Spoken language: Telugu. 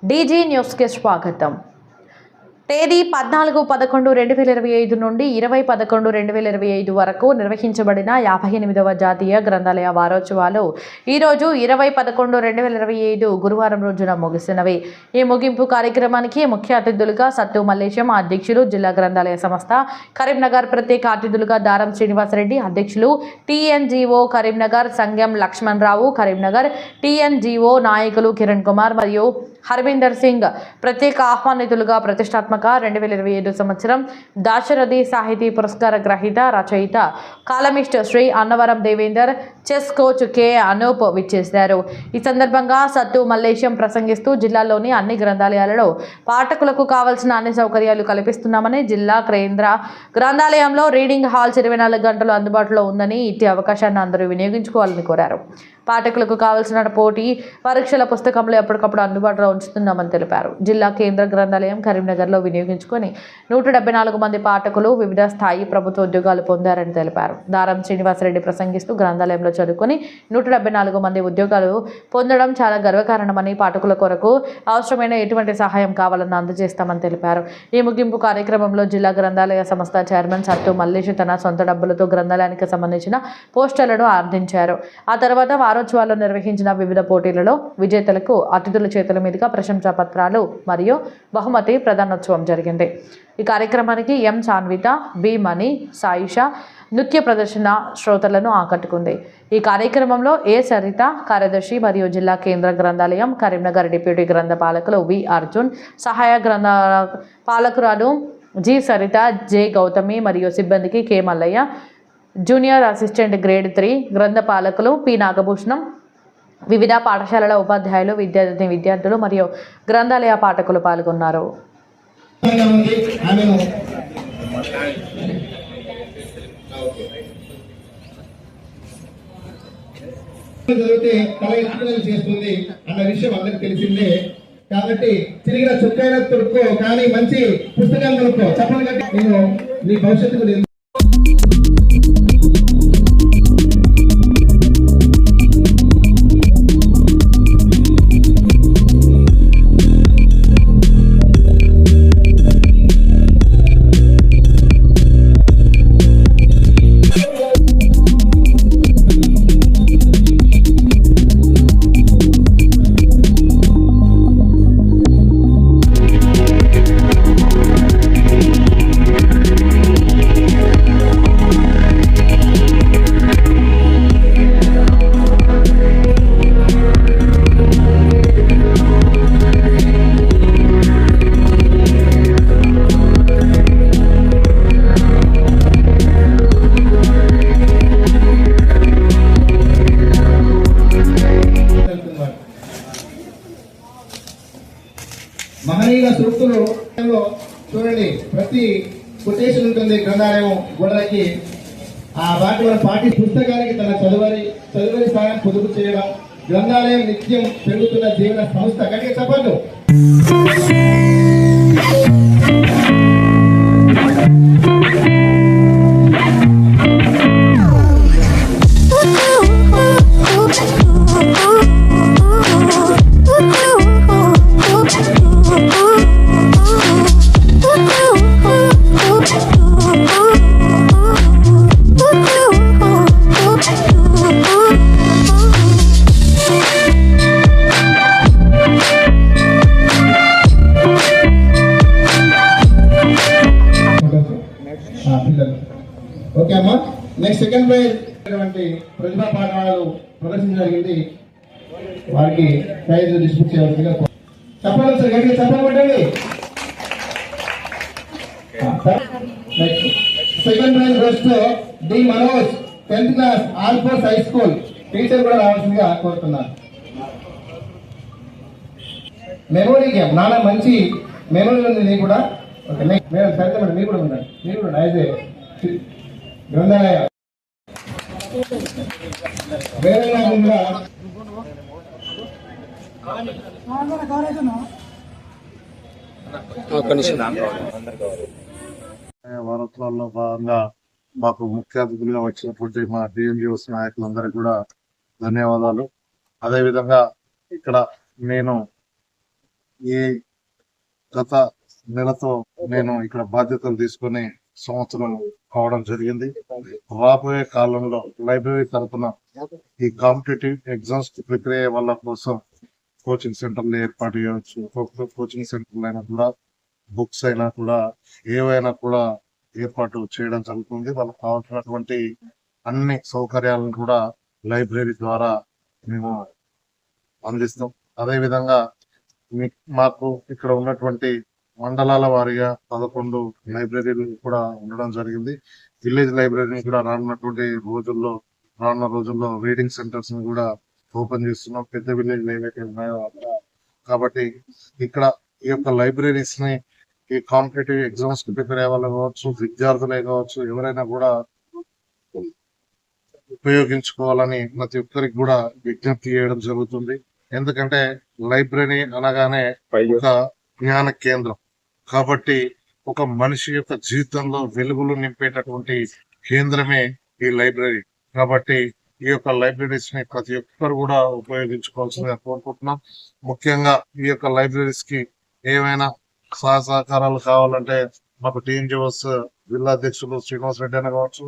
డీజీ న్యూస్కి స్వాగతం. తేదీ 14/11/2025 నుండి 20/11/2025 వరకు నిర్వహించబడిన 58వ జాతీయ గ్రంథాలయ వారోత్సవాలు ఈరోజు 20/11/2025 గురువారం రోజున ముగిసినవి. ఈ ముగింపు కార్యక్రమానికి ముఖ్య అతిథులుగా సత్తు మల్లేశం అధ్యక్షులు, జిల్లా గ్రంథాలయ సంస్థ కరీంనగర్ ప్రత్యేక అతిథులుగా దారం శ్రీనివాసరెడ్డి అధ్యక్షులు, టీఎన్జీఓ కరీంనగర్ సంగం లక్ష్మణరావు కరీంనగర్, టీఎన్జీఓ నాయకులు కిరణ్ కుమార్ మరియు హర్బీందర్ సింగ్ ప్రత్యేక ఆహ్వానితులుగా ప్రతిష్టాత్మక 2025 సంవత్సరం దాశరథి సాహితీ పురస్కార గ్రహీత, రచయిత, columnist Shri Annavaram Devender, chess coach K Anup విచ్చేశారు. ఈ సందర్భంగా సత్తు మల్లేశం ప్రసంగిస్తూ జిల్లాలోని అన్ని గ్రంథాలయాలలో పాఠకులకు కావాల్సిన అన్ని సౌకర్యాలు కల్పిస్తున్నామని, జిల్లా కేంద్ర గ్రంథాలయంలో రీడింగ్ హాల్స్ 24 గంటలు అందుబాటులో ఉందని, ఇట్టి అవకాశాన్ని అందరూ వినియోగించుకోవాలని కోరారు. పాఠకులకు కావాల్సిన పోటీ పరీక్షల పుస్తకంలో ఎప్పటికప్పుడు అందుబాటులో ఉంచుతున్నామని తెలిపారు. జిల్లా కేంద్ర గ్రంథాలయం కరీంనగర్లో వినియోగించుకొని 174 మంది పాఠకులు వివిధ స్థాయి ప్రభుత్వ ఉద్యోగాలు పొందారని తెలిపారు. దారం శ్రీనివాసరెడ్డి ప్రసంగిస్తూ గ్రంథాలయంలో చదువుకొని 174 మంది ఉద్యోగాలు పొందడం చాలా గర్వకారణమని, పాఠకుల కొరకు అవసరమైన ఎటువంటి సహాయం కావాలన్నా అందజేస్తామని తెలిపారు. ఈ ముగింపు కార్యక్రమంలో జిల్లా గ్రంథాలయ సంస్థ చైర్మన్ సత్తు మల్లేశ్ తన సొంత డబ్బులతో గ్రంథాలయానికి సంబంధించిన పోస్టర్లను అందించారు. ఆ తర్వాత వారోత్సవాల్లో నిర్వహించిన వివిధ పోటీలలో విజేతలకు అతిథుల చేతుల మీదుగా ప్రశంసా పత్రాలు మరియు బహుమతి ప్రదానోత్సవం జరిగింది. ఈ కార్యక్రమానికి ఎం సాన్విత, బి మణి, సాయిషా నృత్య ప్రదర్శన శ్రోతలను ఆకట్టుకుంది. ఈ కార్యక్రమంలో ఏ సరిత కార్యదర్శి మరియు జిల్లా కేంద్ర గ్రంథాలయం కరీంనగర్ డిప్యూటీ గ్రంథ పాలకులు వి అర్జున్, సహాయ గ్రంథ పాలకురాలు జి సరిత, జె గౌతమి మరియు సిబ్బందికి K Mallaiah, junior assistant grade 3 గ్రంథ పాలకులు పి నాగభూషణం, వివిధ పాఠశాలల ఉపాధ్యాయులు, విద్యార్థులు మరియు గ్రంథాలయ పాఠకులు పాల్గొన్నారు. చేస్తుంది అన్న విషయం అందరికి తెలిసిందే. కాబట్టి తిరిగిన చుక్కైన తొడుక్కో కానీ మంచి పుస్తకాలు కొనుక్కో. చెప్పండి, నేను నీ భవిష్యత్తుకు మహనీయుల సూక్తులు చూడండి, ప్రతి కొటేషన్ ఉంటుంది గ్రంథాలయం గోడలకి. ఆ వాటి వల్ల పాఠ్య పుస్తకానికి తన చదువరి స్థానం పొదుపు చేయడం, గ్రంథాలయం నిత్యం పెరుగుతున్న జీవన సంస్థ. గట్టిగా చెప్పండి. ఓకే అమ్మా, నెక్స్ట్ సెకండ్ ప్రైజ్ ప్రతిభా పాఠాలు ప్రదర్శన జరిగింది. వారికి ప్రైజ్ డిస్ట్రిబ్యూట్ చేయవలసిందిగా చెప్పండి సార్, గట్టిగా చెప్పండి పెట్టండి. Second prize first D Manoj, 10th class, all force high school. Teacher కూడా రావాల్సిందిగా కోరుతున్నాను. మెమోరీ గేమ్, నాన్న మంచి మెమోరీ ఉంది నీకు కూడా. ఓకే, మేడం సరిత మేడం మీరు కూడా ఉండండి, మీరు కూడా అయితే గ్రంథాలయ వారోత్సవాల్లో భాగంగా మాకు ముఖ్య అతిథులుగా వచ్చినటువంటి మా డిఎంజిఓస్ నాయకులందరికీ కూడా ధన్యవాదాలు. అదేవిధంగా ఇక్కడ నేను ఈ గత నెలతో నేను ఇక్కడ బాధ్యతలు తీసుకొని సంవత్సరం కావడం జరిగింది. రాబోయే కాలంలో లైబ్రరీ తరఫున ఈ కాంపిటేటివ్ ఎగ్జామ్స్ కి ప్రిపేర్ అయ్యే వాళ్ళ కోసం కోచింగ్ సెంటర్లు ఏర్పాటు చేయవచ్చు. కోచింగ్ సెంటర్లు అయినా కూడా, బుక్స్ అయినా కూడా, ఏవైనా కూడా ఏర్పాటు చేయడం జరుగుతుంది. వాళ్ళకి కావాల్సినటువంటి అన్ని సౌకర్యాలను కూడా లైబ్రరీ ద్వారా మేము అందిస్తాం. అదే విధంగా మాకు ఇక్కడ ఉన్నటువంటి మండలాల వారీగా 11 లైబ్రరీలు కూడా ఉండడం జరిగింది. విలేజ్ లైబ్రరీని కూడా రానున్న రోజుల్లో రీడింగ్ సెంటర్స్ ని కూడా ఓపెన్ చేస్తున్నాం. పెద్ద విలేజ్ ఏవైతే ఉన్నాయో అక్కడ. కాబట్టి ఇక్కడ ఈ యొక్క లైబ్రరీస్ ని ఈ కాంపిటేటివ్ ఎగ్జామ్స్ కి ప్రిపేర్ అయ్యే వాళ్ళు కావచ్చు, విద్యార్థులే కావచ్చు, ఎవరైనా కూడా ఉపయోగించుకోవాలని ప్రతి ఒక్కరికి కూడా విజ్ఞప్తి చేయడం జరుగుతుంది. ఎందుకంటే లైబ్రరీ అనగానే ఒక జ్ఞాన కేంద్రం కాబట్టి ఒక మనిషి యొక్క జీవితంలో వెలుగులు నింపేటటువంటి కేంద్రమే ఈ లైబ్రరీ. కాబట్టి ఈ యొక్క లైబ్రరీస్ ని ప్రతి ఒక్కరు కూడా ఉపయోగించుకోవాల్సిందిగా కోరుకుంటున్నాం. ముఖ్యంగా ఈ యొక్క లైబ్రరీస్ కి ఏమైనా సహకారాలు కావాలంటే మాకు టీఎన్జిఓస్ జిల్లా అధ్యక్షులు శ్రీనివాస్ రెడ్డి అయినా కావచ్చు,